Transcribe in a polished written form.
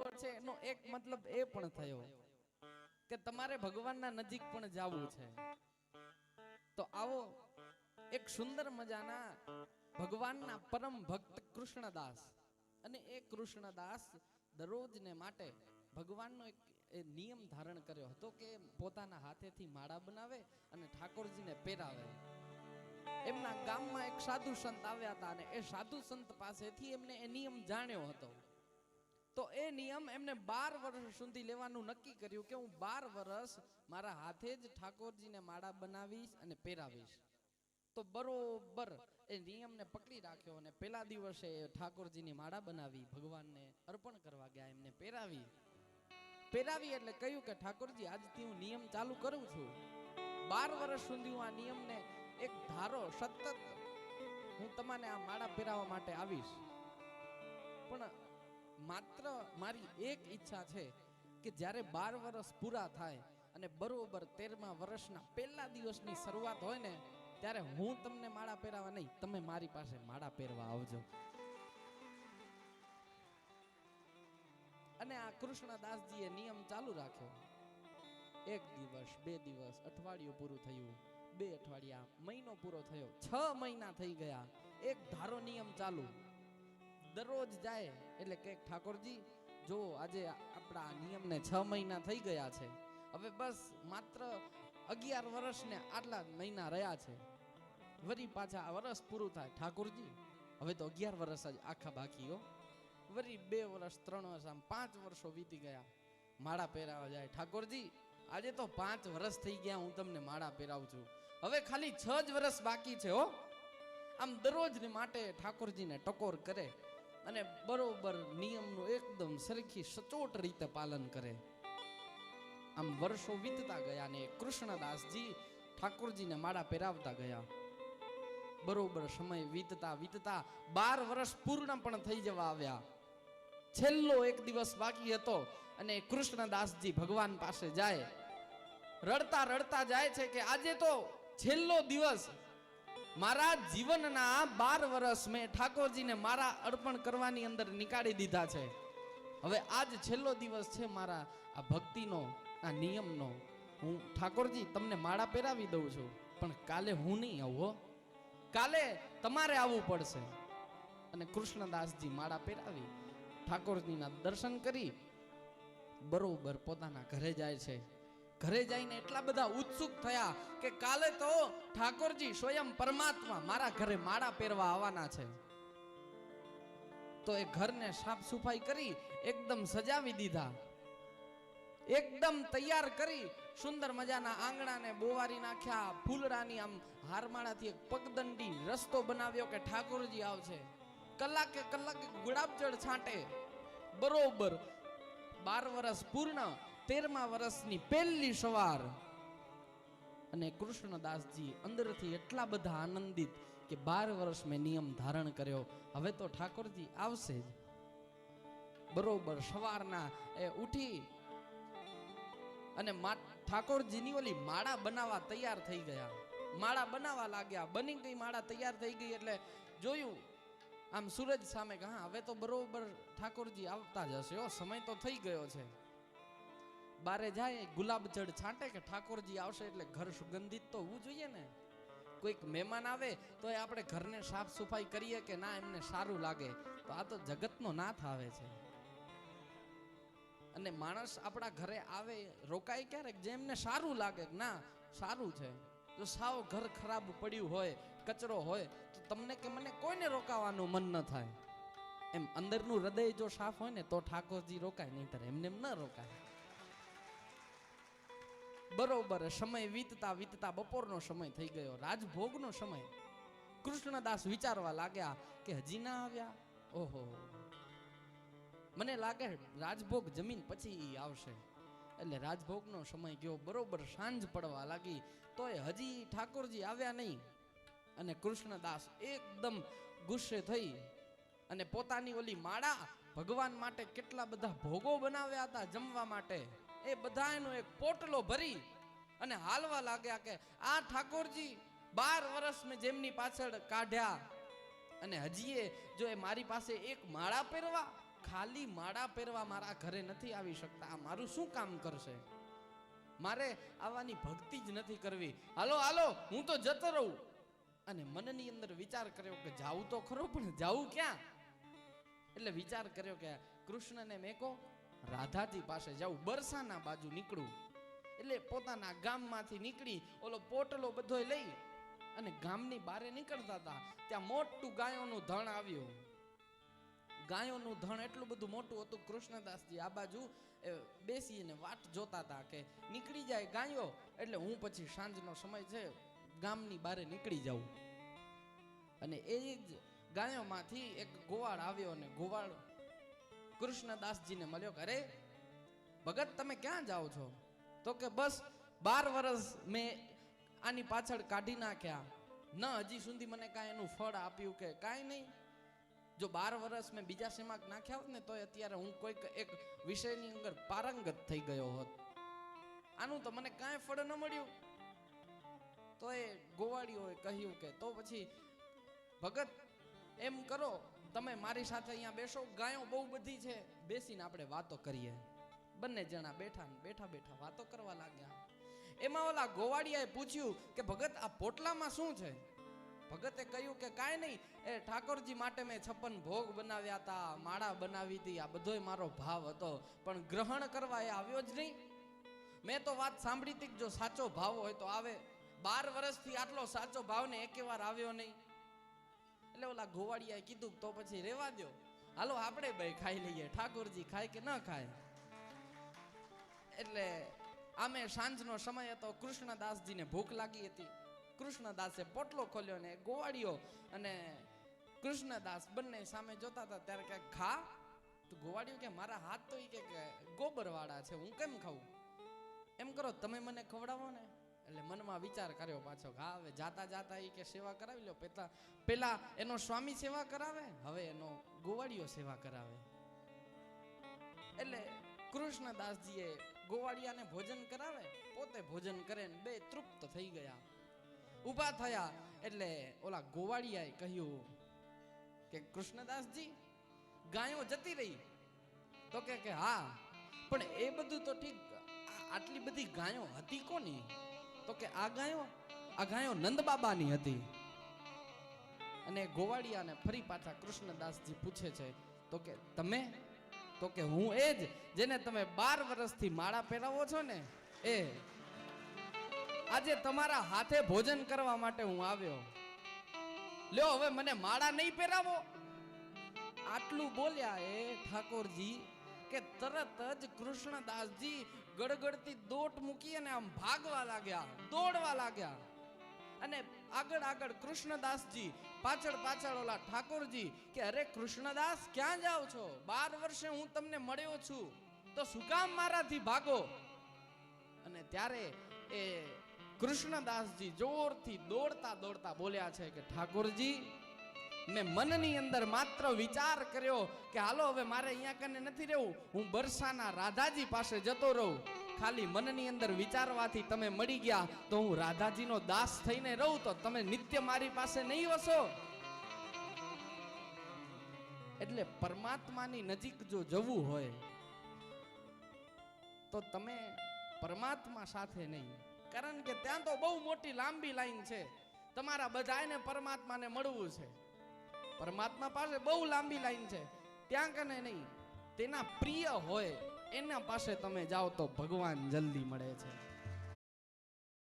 બરોબર છે, એનો એક મતલબ એ પણ થયો કે તમારે ભગવાનના નજીક પણ જવું છે. તો આવો એક સુંદર મજાના ભગવાનના પરમ ભક્ત કૃષ્ણદાસ, અને એ કૃષ્ણદાસ દરરોજને માટે ભગવાનનો એક નિયમ ધારણ કર્યો હતો કે પોતાના હાથેથી માળા બનાવે અને ઠાકોરજીને પહેરાવે. એમના ગામમાં એક સાધુ સંત આવ્યા હતા અને એ સાધુ સંત પાસેથી એમને એ નિયમ જાણ્યો હતો. તો એ નિયમ એમને 12 વર્ષ સુધી લેવાનું નક્કી કર્યું કે હું 12 વર્ષ મારા હાથે જ ઠાકોરજીને માળા બનાવીશ અને પહેરાવીશ. તો બરોબર એ નિયમને પકડી રાખ્યો અને પહેલા દિવસે ઠાકોરજીની માળા બનાવી, ભગવાનને અર્પણ કરવા ગયા, એમને પહેરાવી એટલે કહ્યું કે ઠાકોરજી આજથી હું નિયમ ચાલુ કરું છું. 12 વર્ષ સુધી હું આ નિયમને એક ધારો સતત હું તમને આ માળા પહેરાવવા માટે આવીશ, પણ માત્ર મારી એક ઈચ્છા છે કે જ્યારે 12 વર્ષ પૂરા થાય અને બરોબર 13મા વર્ષના પહેલા દિવસની શરૂઆત હોય ને ત્યારે હું તમને માળા પહેરાવા નહીં, તમે મારી પાસે માળા પહેરવા આવજો. અને આ કૃષ્ણદાસજીએ નિયમ ચાલુ રાખ્યો. 1 દિવસ, 2 દિવસ, અઠવાડિયું પૂરું થયું, 2 અઠવાડિયા, મહિનો પૂરો થયો, 6 મહિના થઈ ગયા, એક ધારો નિયમ ચાલુ. દરરોજ જાય એટલે કે ઠાકોરજી જો આજે આપણા નિયમને 6 મહિના થઈ ગયા છે, હવે બસ માત્ર 11 વર્ષ ને આટલા મહિના રહ્યા છે, વરી પાછા આ વર્ષ પૂરું થાય. ઠાકોરજી હવે તો 11 વર્ષ જ આખા બાકી હો. વરી 2 વર્ષ, 3 વર્ષ, આમ 5 વર્ષો વીતી ગયા. માળા પહેરાવા જાય, ઠાકોરજી આજે તો 5 વર્ષ થઈ ગયા હું તમને માળા પહેરાવું છું, હવે ખાલી 6 જ વર્ષ બાકી છે હો. આમ દરરોજ માટે ઠાકોરજીને ટકોર કરે અને બરોબર નિયમનું એકદમ સરખી સચોટ રીતે પાલન કરે. આમ વર્ષો વીતતા ગયા ને કૃષ્ણદાસજી ઠાકોરજીને માળા પહેરાવતા ગયા. બરોબર સમય વીતતા 12 વર્ષ પૂર્ણ પણ થઈ જવા આવ્યા. છેલ્લો એક દિવસ બાકી હતો અને કૃષ્ણદાસજી ભગવાન પાસે જાય, રડતા રડતા જાય છે કે આજે તો છેલ્લો દિવસ, મારા જીવનના 12 વર્ષ મેં ઠાકોરજીને મારા અર્પણ કરવાની અંદર નીકાળી દીધા છે, હવે આજ છેલ્લો દિવસ છે મારા આ ભક્તિનો, આ નિયમનો. હું ઠાકોરજી તમને માળા પહેરાવી દઉં છું, પણ કાલે હું નહીં આવું, કાલે તમારે આવવું પડશે. અને કૃષ્ણદાસજી માળા પહેરાવી ઠાકોરજીના દર્શન કરી બરોબર પોતાના ઘરે જાય છે. ઘરે જઈને એટલા બધા ઉત્સુક થયા કે કાલે તો ઠાકોરજી સ્વયં પરમાત્મા મારા ઘરે માળા પહેરવા આવવાના છે. તો એ ઘરને સાફ સફાઈ કરી એકદમ સજાવી દીધા, એકદમ તૈયાર કરી સુંદર મજાના આંગણાને બોવારી નાખ્યા, ફૂલડાની આમ હારમાળાથી એક પગદંડી રસ્તો બનાવ્યો કે ઠાકોરજી આવશે. કલાકે ગુલાબજળ છાંટે. બરોબર 12 વર્ષ પૂર્ણ, 13મા વર્ષની પહેલી સવાર, અને કૃષ્ણદાસજી અંદરથી એટલા બધા આનંદિત કે 12 વર્ષ મેં નિયમ ધારણ કર્યો, હવે તો ઠાકોરજી આવશે જ. બરોબર સવારના એ ઉઠી અને ઠાકોરજીની ઓલી માળા બનાવવા તૈયાર થઈ ગયા, માળા બનાવવા લાગ્યા. બની ગઈ માળા, તૈયાર થઈ ગઈ એટલે જોયું આમ સૂરજ સામે કે હા હવે તો બરોબર ઠાકોરજી આવતા જ હશે, સમય તો થઈ ગયો છે. બારે જાય ગુલાબ જળ છાંટે કે ઠાકોરજી આવશે એટલે ઘર સુગંધિત તો હોવું જોઈએ ને. કોઈક મહેમાન આવે તો એ આપણે ઘરને સાફ સફાઈ કરીએ કે ના એમને સારું લાગે, તો આ તો જગતનો નાથ આવે છે. અને માણસ આપણા ઘરે આવે રોકાય ક્યારેક જેમને સારું લાગે, ના સારું છે. જો સાવ ઘર ખરાબ પડ્યું હોય, કચરો હોય, તો તમને કે મને કોઈને રોકાવાનું મન ન થાય. એમ અંદરનું હૃદય જો સાફ હોય ને તો ઠાકોરજી રોકાય, નહીંતર એમને ન રોકાય. બરોબર સમય વીતતા બપોરનો સમય થઈ ગયો, રાજભોગનો સમય. કૃષ્ણદાસ વિચારવા લાગ્યા કે હજી ના આવ્યા, ઓહો મને લાગે રાજભોગ જમીન પછી આવશે. એટલે રાજભોગનો સમય ગયો, બરોબર સાંજ પડવા લાગી, તોય હજી ઠાકોરજી આવ્યા નહીં. અને કૃષ્ણદાસ એકદમ ગુસ્સે થઈ અને પોતાની ઓલી માળા, ભગવાન માટે કેટલા બધા ભોગો બનાવ્યા હતા જમવા માટે, એ બધાનો એક પોટલો ભરી અને હાલવા લાગ્યા કે આ ઠાકોરજી 12 વર્ષ મેં જેમની પાછળ કાઢ્યા અને હજી જો એ મારી પાસે એક માળા પહેરવા ખાલી માળા પહેરવા મારા ઘરે નથી આવી શકતા, આ મારું શું કામ કરશે? મારે આવવાની ભક્તિ જ નથી કરવી, હાલો હાલો હું તો જતો રહું. અને મનની અંદર વિચાર કર્યો કે જાવું તો ખરો, પણ જાવું ક્યાં? એટલે વિચાર કર્યો કે કૃષ્ણને મેકો રાધાજી પાસે જાઉં, બરસાના બાજુ નીકળું. એટલે પોતાના ગામમાંથી નીકળી ઓલો પોટલો બધો લઈ અને ગામની બારે નીકળતા હતા, ત્યાં મોટું ગાયોનું ધણ આવ્યું. ગાયોનું ધણ એટલું બધું મોટું હતું, કૃષ્ણદાસજી આ બાજુ બેસીને વાટ જોતા હતા કે નીકળી જાય ગાયો એટલે હું પછી સાંજનો સમય છે ગામની બારે નીકળી જાઉં. અને એ જ ગાયોમાંથી એક ગોવાળ આવ્યો અને ગોવાળ કૃષ્ણદાસજીને મળ્યો કે અરે ભગત તમે ક્યાં જાઓ છો? તો કે બસ 12 વર્ષ મેં આની પાછળ કાઢી નાખ્યા, ન હજી સુધી મને કાંઈ એનું ફળ આપ્યું કે કાંઈ નહીં. જો 12 વર્ષ મેં બીજા શેમાં નાખ્યા હોત ને તો અત્યારે હું કોઈક એક વિષયની અંદર પારંગત થઈ ગયો હોત. આનું તો મને કાંઈ ફળ ન મળ્યું. તો એ ગોવાળીઓએ કહ્યું કે તો પછી ભગત એમ કરો, તમે મારી સાથે અહીંયા બેસો, ગાયો બહુ બધી છે, બેસીને આપણે વાતો કરીએ. બંને જણા બેઠા ને બેઠા બેઠા વાતો કરવા લાગ્યા. એમાં ઓલા ગોવાળિયાએ પૂછ્યું કે ભગત આ પોટલામાં શું છે? ભગતે કહ્યું કે કાંઈ નહીં, એ ઠાકોરજી માટે મેં 56 ભોગ બનાવ્યા હતા, માળા બનાવી હતી, આ બધોય મારો ભાવ હતો, પણ ગ્રહણ કરવા એ આવ્યો જ નહીં. મેં તો વાત સાંભળી હતી જો સાચો ભાવ હોય તો આવે, 12 વર્ષથી આટલો સાચો ભાવ ને એકે વાર આવ્યો નહીં. એટલે ઓલા ગોવાળિયાએ કીધું તો પછી રેવા દો, હાલો આપણે બે ખાઈ લઈએ, ઠાકોરજી ખાય કે ન ખાય. એટલે આમે સાંજનો સમય હતો, કૃષ્ણદાસજીને ભૂખ લાગી હતી. કૃષ્ણદાસે પોટલો ખોલ્યો ને ગોવાળિયો અને કૃષ્ણદાસ બંને સામે જોતા હતા. ત્યારે કે ખા. તો ગોવાળિયો કે મારા હાથ તો કે ગોબર વાળા છે, હું કેમ ખાવું? એમ કરો તમે મને ખવડાવો ને. એટલે મનમાં વિચાર કર્યો પાછો, હા હવે જાતા જાતા એ કે સેવા કરાવી લો. પેલા એનો સ્વામી સેવા કરાવે, હવે એનો ગોવાળિયો સેવા કરાવે. એટલે કૃષ્ણદાસજીએ ગોવાળિયાને ભોજન કરાવે, પોતે ભોજન કરે ને બે તૃપ્ત થઈ ગયા. ઊભા થયા એટલે ઓલા ગોવાળિયાએ કહ્યું કે કૃષ્ણદાસજી ગાયો જતી રહી? તો કે હા, પણ એ બધું તો ઠીક, આટલી બધી ગાયો હતી કોની? તો કે આ ગાયો નંદબાબાની હતી. અને ગોવાળિયાને ફરી પાછા કૃષ્ણદાસજી પૂછે છે તો કે તમે? તો કે હું એ જ જેને તમે 12 વર્ષથી માળા પહેરાવો છો ને, એ આજે તમારા હાથે ભોજન કરવા માટે હું આવ્યો. લ્યો હવે મને માળા નહીં પહેરાવો. આટલું બોલ્યા એ ઠાકોરજી કે તરત જ કૃષ્ણદાસજી ગડગડતી દોટ મૂકી અને આમ ભાગવા લાગ્યા, દોડવા લાગ્યા. અને આગળ કૃષ્ણદાસજી, પાછળ ઓલા ઠાકોરજી કે અરે કૃષ્ણદાસ ક્યાં જાઓ છો? 12 વર્ષે હું તમને મળ્યો છું, તો શું કામ મારાથી ભાગો? અને ત્યારે એ કૃષ્ણદાસજી જોરથી દોડતા બોલ્યા છે કે ઠાકોરજી, મેં મનની અંદર માત્ર વિચાર કર્યો કે હાલો હવે મારે અહીંયા કને નથી રહેવું, હું બરસાના રાધાજી પાસે જતો રહું. ખાલી મનની અંદર વિચારવાથી તમે મળી ગયા તો હું રાધાજીનો દાસ થઈને રહું, તો તમે નિત્ય મારી પાસે નહીં વસો. એટલે પરમાત્માની નજીક જો જવું હોય તો તમે પરમાત્મા સાથે નહીં, કારણ કે ત્યાં તો બહુ મોટી લાંબી લાઈન છે. તમારા બધાને પરમાત્માને મળવું છે, પરમાત્મા પાસે બહુ લાંબી લાઈન છે, ત્યાં કને નહીં. તેના પ્રિય હોય એના પાસે તમે જાઓ તો ભગવાન જલ્દી મળે છે.